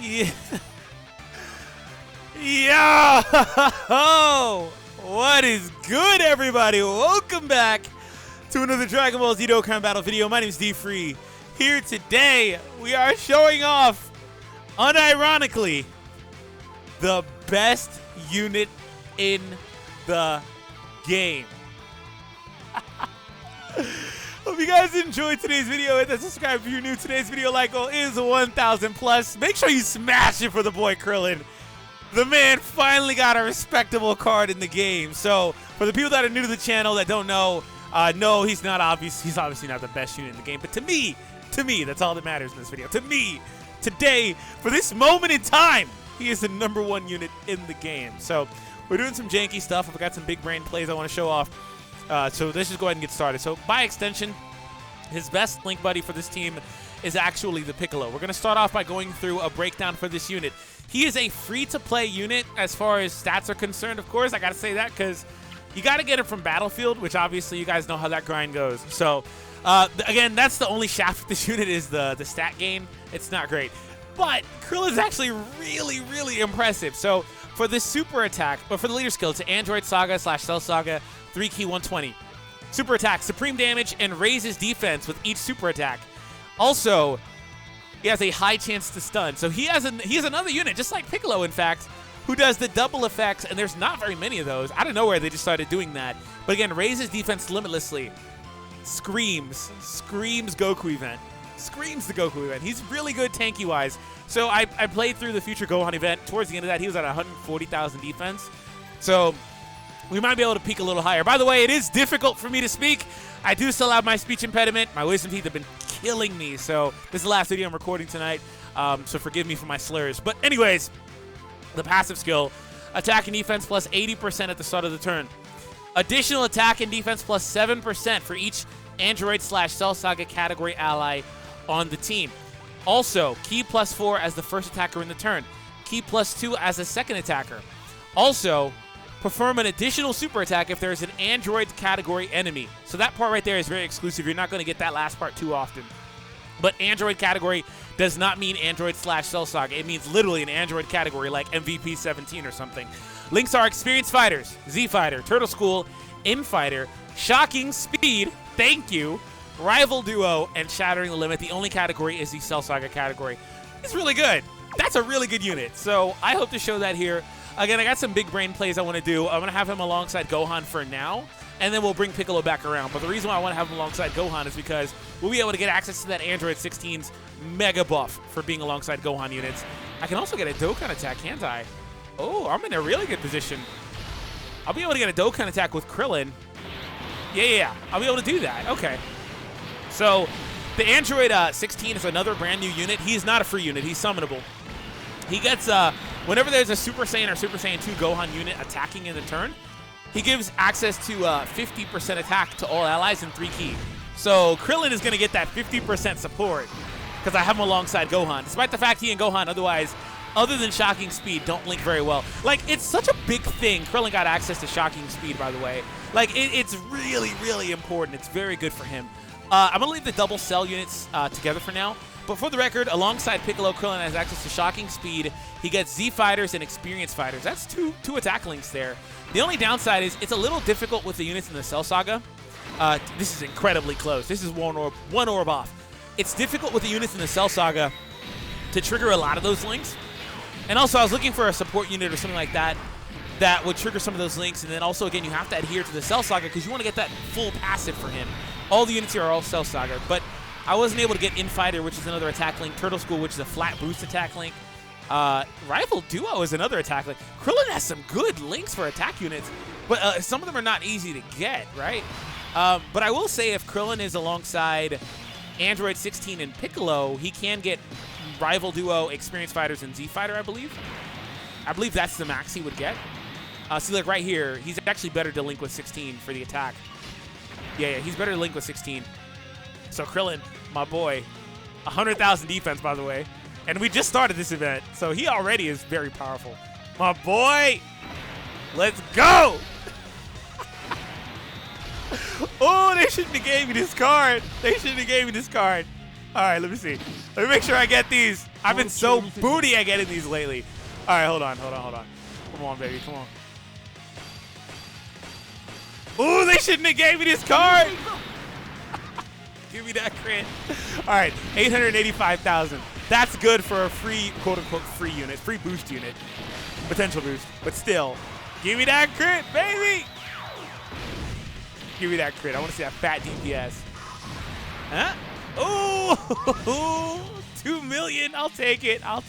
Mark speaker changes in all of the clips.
Speaker 1: Yeah. Yo! What is good, everybody? Welcome back to another Dragon Ball Z Dokkan battle video. My name is DFree. Here today, we are showing off, unironically, the best unit in the game. Hope you guys enjoyed today's video. Hit that subscribe if you're new. Today's video like goal is 1,000 plus. Make sure you smash it for the boy Krillin. The man finally got a respectable card in the game. So for the people that are new to the channel that don't know, no, he's not obvious. He's obviously not the best unit in the game. But to me, that's all that matters in this video. To me, today, for this moment in time, he is the #1 unit in the game. So we're doing some janky stuff. I've got some big brain plays I want to show off. So let's just go ahead and get started. So by extension, his best link buddy for this team is actually the Piccolo. We're going to start off by going through a breakdown for this unit. He is a free-to-play unit as far as stats are concerned, of course. I got to say that because you got to get it from Battlefield, which obviously you guys know how that grind goes. So again, that's the only shaft with this unit is the stat gain. It's not great. But Krill is actually really, really impressive. So for the super attack, but for the leader skill, it's Android Saga / Cell Saga, 3-key 120. Super attack, supreme damage, and raises defense with each super attack. Also, he has a high chance to stun. So he has another unit, just like Piccolo, in fact, who does the double effects, and there's not very many of those. Out of nowhere, they just started doing that. But again, raises defense limitlessly. Screams Goku event. Screams the Goku event. He's really good tanky-wise. So I played through the Future Gohan event. Towards the end of that, he was at 140,000 defense. So we might be able to peak a little higher. By the way, it is difficult for me to speak. I do still have my speech impediment. My wisdom teeth have been killing me. So this is the last video I'm recording tonight. So forgive me for my slurs. But anyways, the passive skill, attack and defense plus 80% at the start of the turn. Additional attack and defense plus 7% for each Android / Cell Saga category ally on the team. Also, Ki +4 as the first attacker in the turn. Ki +2 as a second attacker. Also, perform an additional super attack if there is an Android category enemy. So that part right there is very exclusive. You're not going to get that last part too often. But Android category does not mean Android / Cell Saga. It means literally an Android category like MVP 17 or something. Links are Experienced Fighters, Z Fighter, Turtle School, Infighter, Shocking Speed, thank you, Rival Duo, and Shattering the Limit. The only category is the Cell Saga category. It's really good. That's a really good unit. So I hope to show that here. Again, I got some big brain plays I want to do. I'm going to have him alongside Gohan for now, and then we'll bring Piccolo back around. But the reason why I want to have him alongside Gohan is because we'll be able to get access to that Android 16's mega buff for being alongside Gohan units. I can also get a Dokkan attack, can't I? Oh, I'm in a really good position. I'll be able to get a Dokkan attack with Krillin. Yeah. I'll be able to do that. Okay. So the Android 16 is another brand new unit. He is not a free unit. He's summonable. He gets, whenever there's a Super Saiyan or Super Saiyan 2 Gohan unit attacking in the turn, he gives access to 50% attack to all allies in 3-key. So Krillin is going to get that 50% support because I have him alongside Gohan. Despite the fact he and Gohan otherwise, other than Shocking Speed, don't link very well. Like, it's such a big thing. Krillin got access to Shocking Speed, by the way. Like, it's really, really important. It's very good for him. I'm going to leave the double cell units together for now. But for the record, alongside Piccolo, Krillin has access to Shocking Speed. He gets Z Fighters and Experienced Fighters. That's two attack links there. The only downside is it's a little difficult with the units in the Cell Saga. This is incredibly close. This is one orb off. It's difficult with the units in the Cell Saga to trigger a lot of those links. And also, I was looking for a support unit or something like that that would trigger some of those links. And then also, again, you have to adhere to the Cell Saga because you want to get that full passive for him. All the units here are all Cell Saga. But I wasn't able to get Infighter, which is another attack link. Turtle School, which is a flat boost attack link. Rival Duo is another attack link. Krillin has some good links for attack units, but some of them are not easy to get, right? But I will say if Krillin is alongside Android 16 and Piccolo, he can get Rival Duo, Experienced Fighters, and Z Fighter, I believe. I believe that's the max he would get. See, like right here, he's actually better to link with 16 for the attack. Yeah, he's better to link with 16. So Krillin, my boy, 100,000 defense, by the way. And we just started this event, so he already is very powerful. My boy, let's go! Oh, they shouldn't have gave me this card. They shouldn't have gave me this card. All right, let me see. Let me make sure I get these. I've been so booty at getting these lately. All right, hold on. Come on, baby, come on. Ooh, they shouldn't have gave me this card. Give me that crit. All right, 885,000. That's good for a free, quote-unquote, free unit, free boost unit. Potential boost, but still. Give me that crit, baby. Give me that crit. I want to see that fat DPS. Huh? Ooh, 2 million. I'll take it. All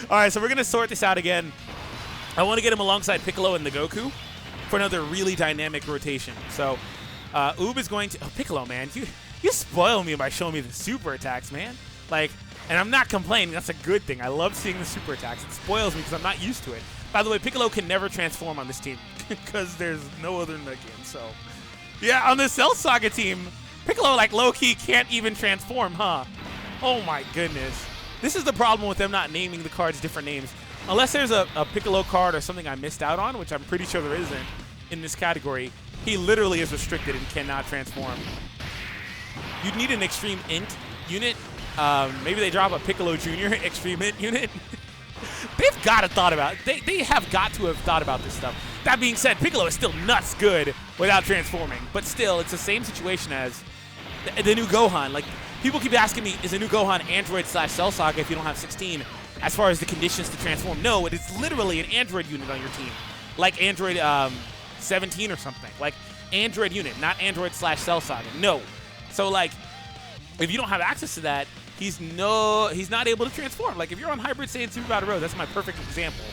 Speaker 1: right, so we're going to sort this out again. I want to get him alongside Piccolo and the Goku for another really dynamic rotation. So Oob is going to... Oh, Piccolo, man. You spoil me by showing me the super attacks, man. Like, and I'm not complaining. That's a good thing. I love seeing the super attacks. It spoils me because I'm not used to it. By the way, Piccolo can never transform on this team because there's no other Nuggin. So, yeah, on the Cell Saga team, Piccolo, like, low-key can't even transform, huh? Oh, my goodness. This is the problem with them not naming the cards different names. Unless there's a Piccolo card or something I missed out on, which I'm pretty sure there isn't in this category, he literally is restricted and cannot transform. You'd need an Extreme INT unit. Maybe they drop a Piccolo Jr. Extreme INT unit. They've got to thought about it. They have got to have thought about this stuff. That being said, Piccolo is still nuts good without transforming. But still, it's the same situation as the new Gohan. Like, people keep asking me, is a new Gohan Android/Cell Saga if you don't have 16? As far as the conditions to transform, no, it is literally an Android unit on your team. Like Android 17 or something. Like Android unit, not Android/Cell Saga. No. So, like, if you don't have access to that, he's not able to transform. Like, if you're on Hybrid Saiyan Super Battle Road, that's my perfect example.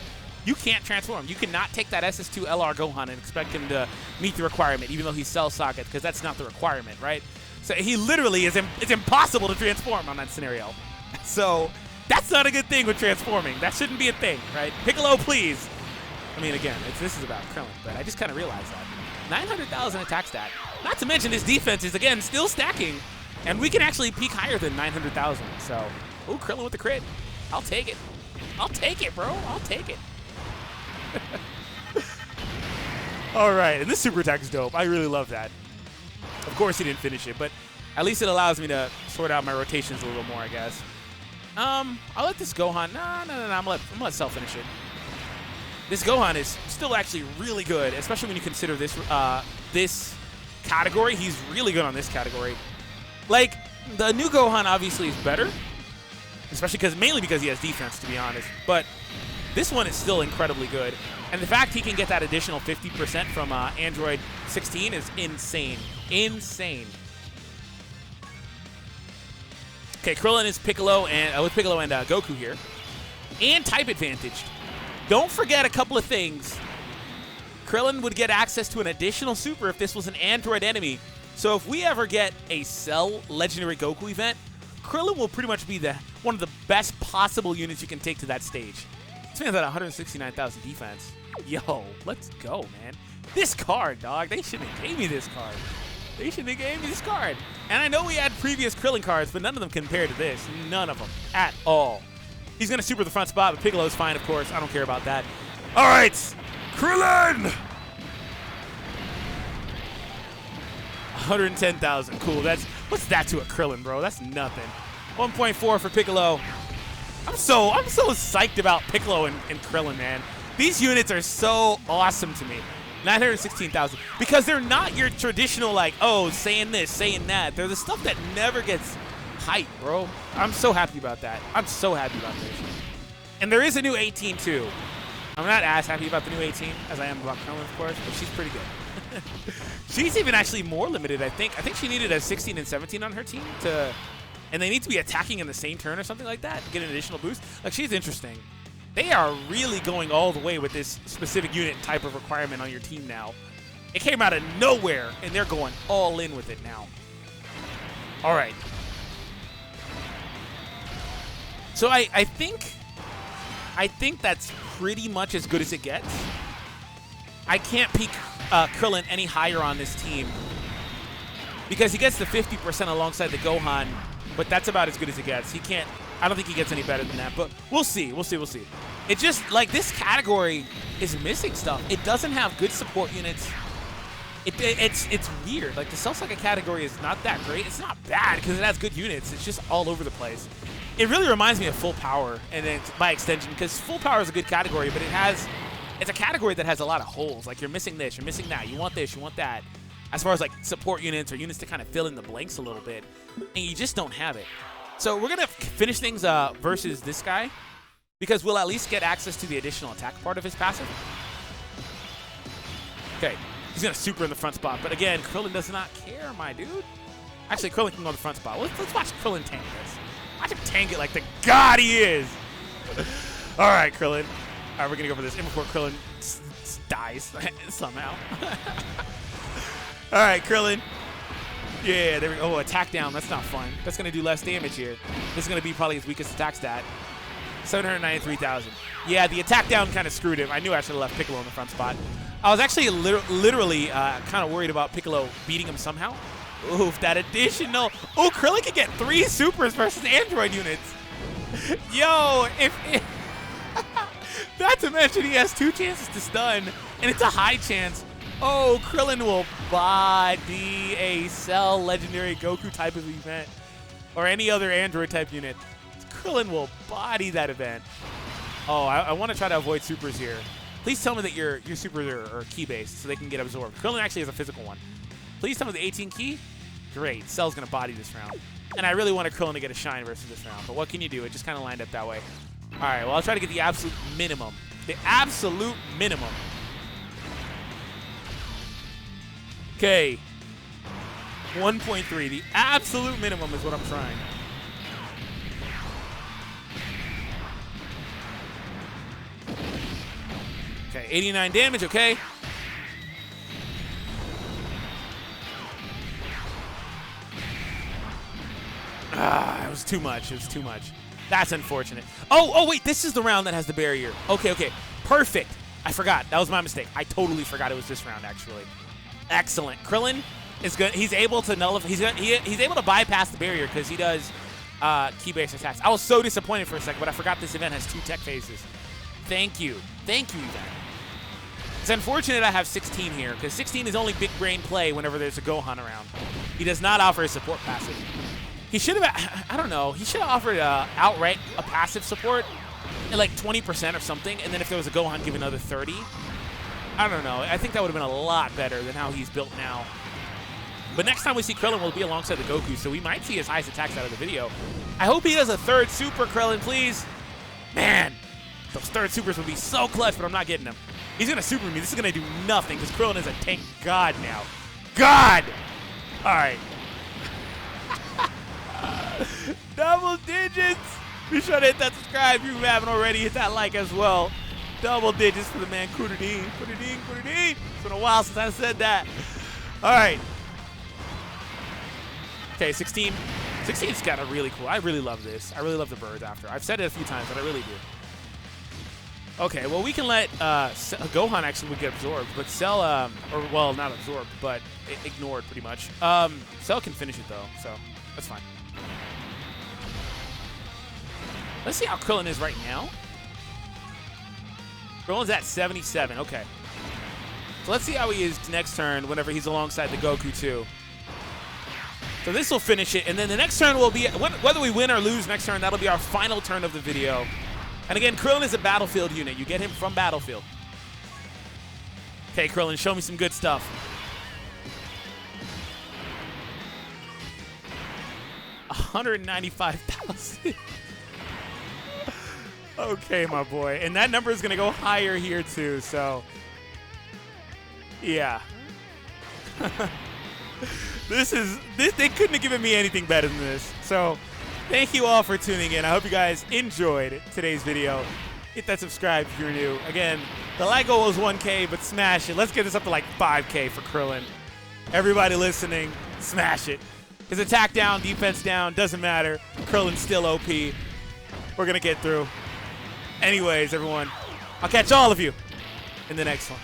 Speaker 1: You can't transform. You cannot take that SS2 LR Gohan and expect him to meet the requirement, even though he's Cell Saga, because that's not the requirement, right? So he literally it's impossible to transform on that scenario. So that's not a good thing with transforming. That shouldn't be a thing, right? Piccolo, please. I mean, again, this is about Krillin, but I just kind of realized that. 900,000 attack stat. Not to mention his defense is, again, still stacking. And we can actually peak higher than 900,000. So, ooh, Krillin with the crit. I'll take it. I'll take it, bro. I'll take it. All right, and this super attack is dope. I really love that. Of course, he didn't finish it, but at least it allows me to sort out my rotations a little more, I guess. I'll let this Gohan. No. I'm gonna let Cell finish it. This Gohan is still actually really good, especially when you consider this this category. He's really good on this category. Like, the new Gohan obviously is better, especially mainly because he has defense, to be honest. But this one is still incredibly good. And the fact he can get that additional 50% from Android 16 is insane. Insane. Okay, Krillin is Piccolo and with Piccolo and Goku here. And type advantaged. Don't forget a couple of things. Krillin would get access to an additional super if this was an Android enemy. So if we ever get a Cell Legendary Goku event, Krillin will pretty much be one of the best possible units you can take to that stage. This man's at 169,000 defense. Yo, let's go, man. This card, dog. They shouldn't have gave me this card. They shouldn't have gave me this card. And I know we had previous Krillin cards, but none of them compared to this. None of them at all. He's going to super the front spot, but Piccolo's fine, of course. I don't care about that. All right, Krillin! 110,000. Cool. What's that to a Krillin, bro? That's nothing. 1.4 for Piccolo. I'm so psyched about Piccolo and Krillin, man. These units are so awesome to me. 916,000. Because they're not your traditional, like, oh, saying this, saying that. They're the stuff that never gets hype, bro. I'm so happy about that. I'm so happy about this. And there is a new 18, too. I'm not as happy about the new 18 as I am about Krillin, of course, but she's pretty good. She's even actually more limited, I think. I think she needed a 16 and 17 on her team to... And they need to be attacking in the same turn or something like that to get an additional boost. Like, she's interesting. They are really going all the way with this specific unit type of requirement on your team now. It came out of nowhere, and they're going all in with it now. All right. So I think that's pretty much as good as it gets. I can't peak Krillin any higher on this team because he gets the 50% alongside the Gohan, but that's about as good as it gets. He can't. I don't think he gets any better than that, but we'll see. We'll see. We'll see. It just, like, this category is missing stuff. It doesn't have good support units. It's weird. Like, the Cell Saga category is not that great. It's not bad because it has good units. It's just all over the place. It really reminds me of full power, and then by extension, because full power is a good category, but it's a category that has a lot of holes. Like, you're missing this, you're missing that, you want this, you want that. As far as like support units or units to kind of fill in the blanks a little bit, and you just don't have it. So we're gonna finish things versus this guy, because we'll at least get access to the additional attack part of his passive. Okay, he's gonna super in the front spot, but again, Krillin does not care, my dude. Actually, Krillin can go in the front spot. Let's watch Krillin tank this. Watch him tank it like the god he is. All right, Krillin. All right, we're gonna go for this. And before Krillin dies somehow. All right, Krillin. Yeah, there we go. Oh, attack down. That's not fun. That's going to do less damage here. This is going to be probably his weakest attack stat. 793,000. Yeah, the attack down kind of screwed him. I knew I should have left Piccolo in the front spot. I was actually literally kind of worried about Piccolo beating him somehow. Oof, that additional. Oh, Krillin can get 3 supers versus Android units. Yo, not to mention he has 2 chances to stun, and it's a high chance. Oh, Krillin will body a Cell Legendary Goku type of event, or any other Android type unit. Krillin will body that event. Oh, I want to try to avoid supers here. Please tell me that your supers are key-based so they can get absorbed. Krillin actually has a physical one. Please tell me the 18 key. Great, Cell's going to body this round. And I really wanted Krillin to get a shine versus this round, but what can you do? It just kind of lined up that way. All right, well, I'll try to get the absolute minimum. The absolute minimum. Okay, 1.3. The absolute minimum is what I'm trying. Okay, 89 damage, okay. It was too much. It was too much. That's unfortunate. Oh, wait, this is the round that has the barrier. Okay, perfect. I forgot. That was my mistake. I totally forgot it was this round, actually. Excellent. Krillin is good. He's able to nullify. He's able to bypass the barrier because he does key-based attacks. I was so disappointed for a second, but I forgot this event has 2 tech phases. Thank you, event. It's unfortunate I have 16 here because 16 is only big brain play whenever there's a Gohan around. He does not offer a support passive. He should have. I don't know. He should have offered outright a passive support at like 20% or something, and then if there was a Gohan, give another 30. I don't know. I think that would have been a lot better than how he's built now. But next time we see Krillin, we'll be alongside the Goku, so we might see his highest attacks out of the video. I hope he does a 3rd super, Krillin, please. Man, those 3rd supers would be so clutch, but I'm not getting them. He's going to super me. This is going to do nothing because Krillin is a tank god now. God! All right. Double digits! Be sure to hit that subscribe if you haven't already. Hit that like as well. Double digits for the man Kudadeen. It's been a while since I said that. All right. Okay, 16. 16's got a really cool. I really love this. I really love the birds after. I've said it a few times, but I really do. Okay, well, we can let Gohan actually would get absorbed, but Cell, or well, not absorbed, but ignored pretty much. Cell can finish it though, so that's fine. Let's see how Krillin is right now. Krillin's at 77. Okay. So let's see how he is next turn whenever he's alongside the Goku too. So this will finish it, and then the next turn will be, whether we win or lose next turn, that'll be our final turn of the video. And again, Krillin is a Battlefield unit. You get him from Battlefield. Okay, Krillin, show me some good stuff. $195,000. Okay, my boy. And that number is going to go higher here, too, so. Yeah. They couldn't have given me anything better than this. So, thank you all for tuning in. I hope you guys enjoyed today's video. Hit that subscribe if you're new. Again, the like goal was 1K, but smash it. Let's get this up to like 5K for Krillin. Everybody listening, smash it. His attack down, defense down, doesn't matter. Krillin's still OP. We're going to get through. Anyways, everyone, I'll catch all of you in the next one.